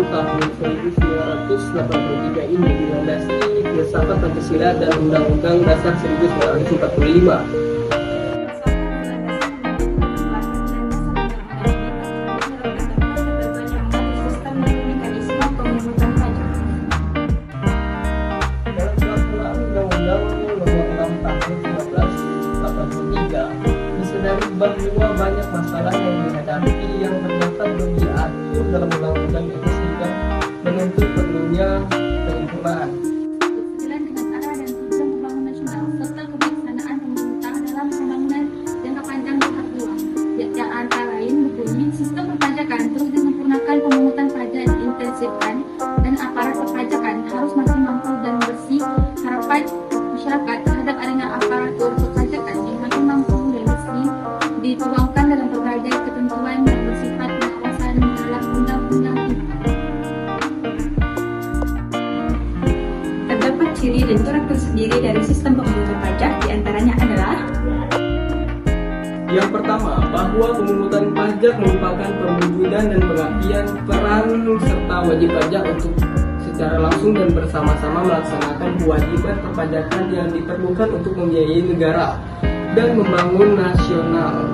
tahun 1983 ini dilandasi filsafat Pancasila dan Undang-Undang Dasar 1945. Bahwa banyak masalah yang dihadapi yang ternyata belum diatur dalam undang-undang itu sehingga menuntut perlunya penyempurnaan. Sejalan dengan arah dan tujuan pembangunan nasional serta kebijaksanaan pemerintah dalam pembangunan jangka panjang dan aktual. Yang antara lain berbunyi sistem perpajakan terus disempurnakan, pemungutan pajak diintensifkan, dan aparat perpajakan harus makin mampu dan bersih. Harapan masyarakat terhadap adanya aparatur perpajakan yang makin mampu dan bersih dituangkan dalam berbagai ketentuan yang bersifat pengawasan dalam undang-undang itu. Terdapat ciri dan corak tersendiri dari sistem pemungutan pajak, diantaranya adalah: Yang pertama, bahwa pemungutan pajak merupakan perwujudan dan pengertian peran serta wajib pajak untuk secara langsung dan bersama-sama melaksanakan kewajiban perpajakan yang diperlukan untuk membiayai negara dan membangun nasional.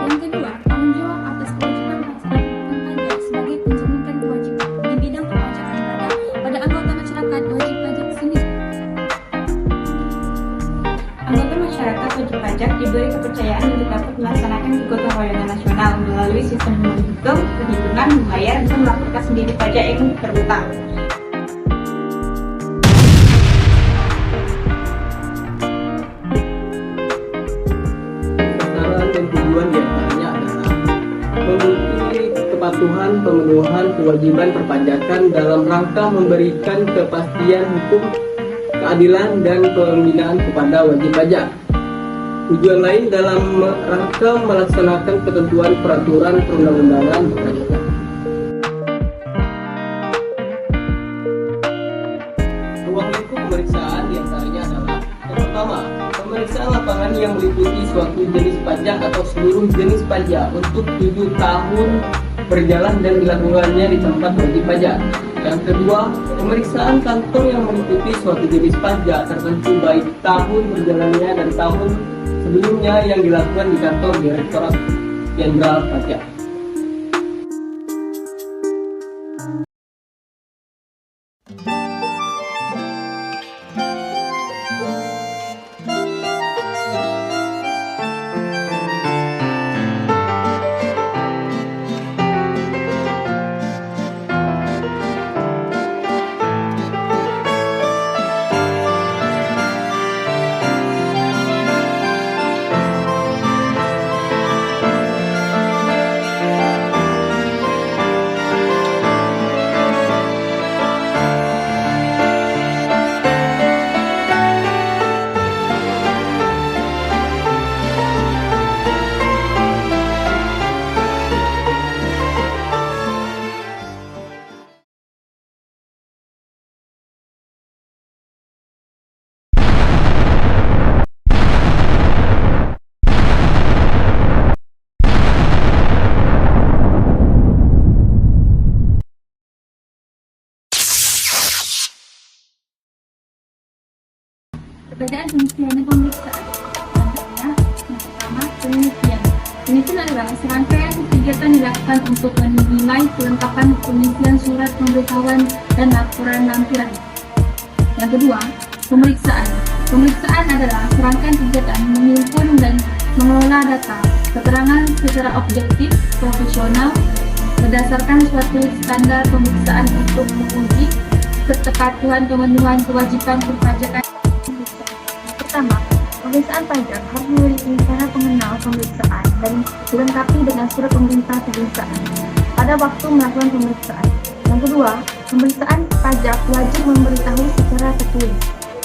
Yang kedua, tanggung jawab atas kewajiban melaksanakan pajak sebagai mencerminkan kewajiban di bidang perpajakan pada anggota masyarakat wajib pajak sendiri. anggota masyarakat wajib pajak diberi kepercayaan untuk dapat melaksanakan kegotong royongan nasional melalui sistem menghitung, perhitungan, membayar, dan melaporkan sendiri pajak yang berutang. Dan tujuan diantaranya adalah membukti kepatuhan pemenuhan kewajiban perpajakan dalam rangka memberikan kepastian hukum, keadilan, dan pembinaan kepada wajib pajak. Tujuan lain dalam rangka melaksanakan ketentuan peraturan perundang-undangan perpajakan. Ruang lingkup pemeriksaan diantaranya adalah: yang pertama, pemeriksaan lapangan yang meliputi suatu jenis pajak atau seluruh jenis pajak untuk 7 tahun berjalan dan dilakukannya di tempat wajib pajak. Yang kedua, pemeriksaan kantor yang meliputi suatu jenis pajak tertentu baik tahun berjalannya dan tahun sebelumnya yang dilakukan di kantor Direktorat Jenderal Pajak. Perbedaan penelitian dan pemeriksaan. Contohnya, yang pertama, penelitian. Penelitian adalah serangkaian kegiatan dilakukan untuk menilai kelengkapan penelitian surat pemberitahuan dan laporan lampiran. Yang kedua, pemeriksaan. Pemeriksaan adalah serangkaian kegiatan menghimpun dan mengelola data, keterangan secara objektif, profesional, berdasarkan suatu standar pemeriksaan untuk menguji ketepatuhan pemenuhan kewajiban perpajakan. Pertama, pemeriksaan pajak harus memiliki cara pengenal pemeriksaan dan dilengkapi dengan surat pemerintah pemeriksaan pada waktu melakukan pemeriksaan. Yang kedua, pemeriksaan pajak wajib memberitahu secara tertulis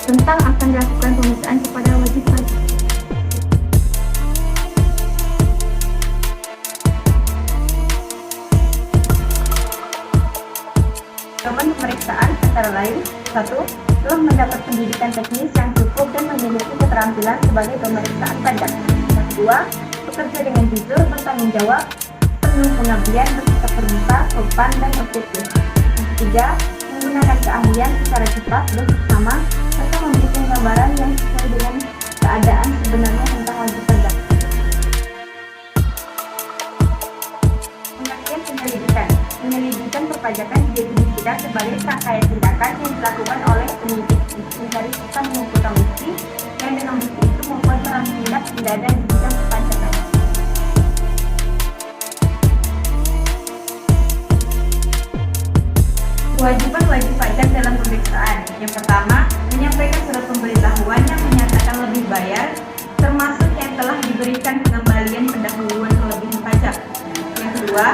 tentang akan dilakukan pemeriksaan kepada wajib pajak. Teman pemeriksaan antara lain: 1. Telah mendapat pendidikan teknis yang cukup dan memiliki keterampilan sebagai pemeriksaan pajak. Yang kedua, bekerja dengan jujur, bertanggung jawab, penuh pengabdian, bersikap terbuka, sopan, dan objektif. Yang ketiga, menggunakan keahlian secara cepat dan seksama, serta memberikan gambaran yang sesuai dengan keadaan sebenarnya tentang wajib pajak. Pengertian penyelidikan. Penyelidikan perpajakan didefinisikan sebagai rangkaian tindakan yang dilakukan oleh penyidik mencari serta mengumpulkan bukti yang dengan bukti itu membuat barang tindak pidana di bidang perpajakan. Kewajiban wajib pajak dalam pemeriksaan. Yang pertama, menyampaikan surat pemberitahuan yang menyatakan lebih bayar, termasuk yang telah diberikan pengembalian pendahuluan kelebihan pajak. Yang kedua,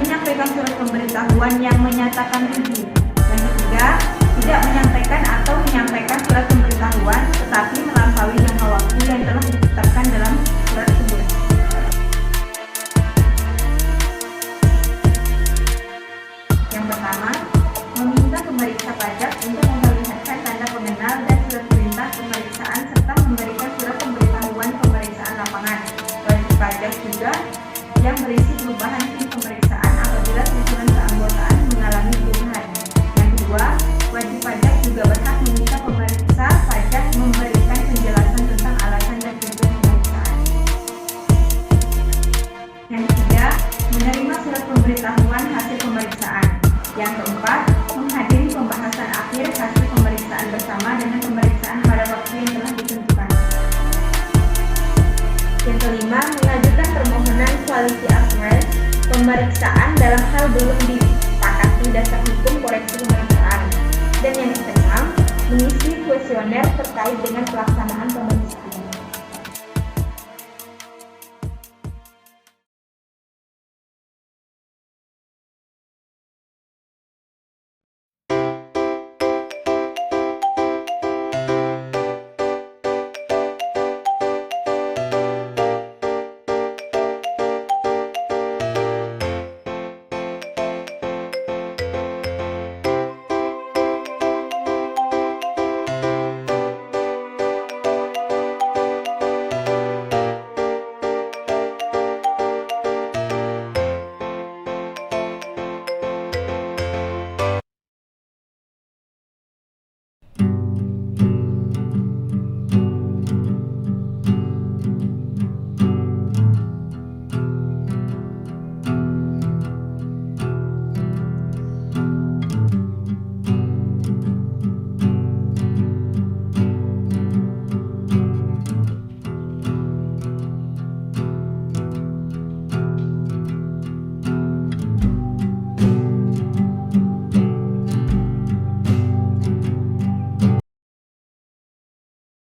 menyampaikan surat pemberitahuan yang menyatakan rugi. Yang ketiga, tidak menyampaikan atau menyampaikan surat pemberitahuan tetapi melampaui jangka waktu yang telah ditetapkan dalam surat tersebut. Yang pertama, meminta pemeriksa pajak untuk memperlihatkan tanda pengenal dan surat perintah pemeriksaan serta memberikan surat pemberitahuan pemeriksaan lapangan. Wajib pajak juga yang berisi perubahan tim pemeriksaan apabila susunan keanggotaan mengalami perubahan. Yang kedua, wajib pajak juga berhak meminta pemeriksa pajak memberikan penjelasan tentang alasan dan tujuan pemeriksaan. Yang ketiga, menerima surat pemberitahuan hasil pemeriksaan. Yang keempat, menghadiri pembahasan akhir hasil pemeriksaan bersama dengan pemeriksaan pada waktu yang telah ditentukan. Yang kelima, mengajukan permohonan quality assurance pemeriksaan dalam hal belum disepakati dasar hukum koreksi pemeriksaan. Dan yang keenam, mengisi kuesioner terkait dengan pelaksanaan pemeriksaan.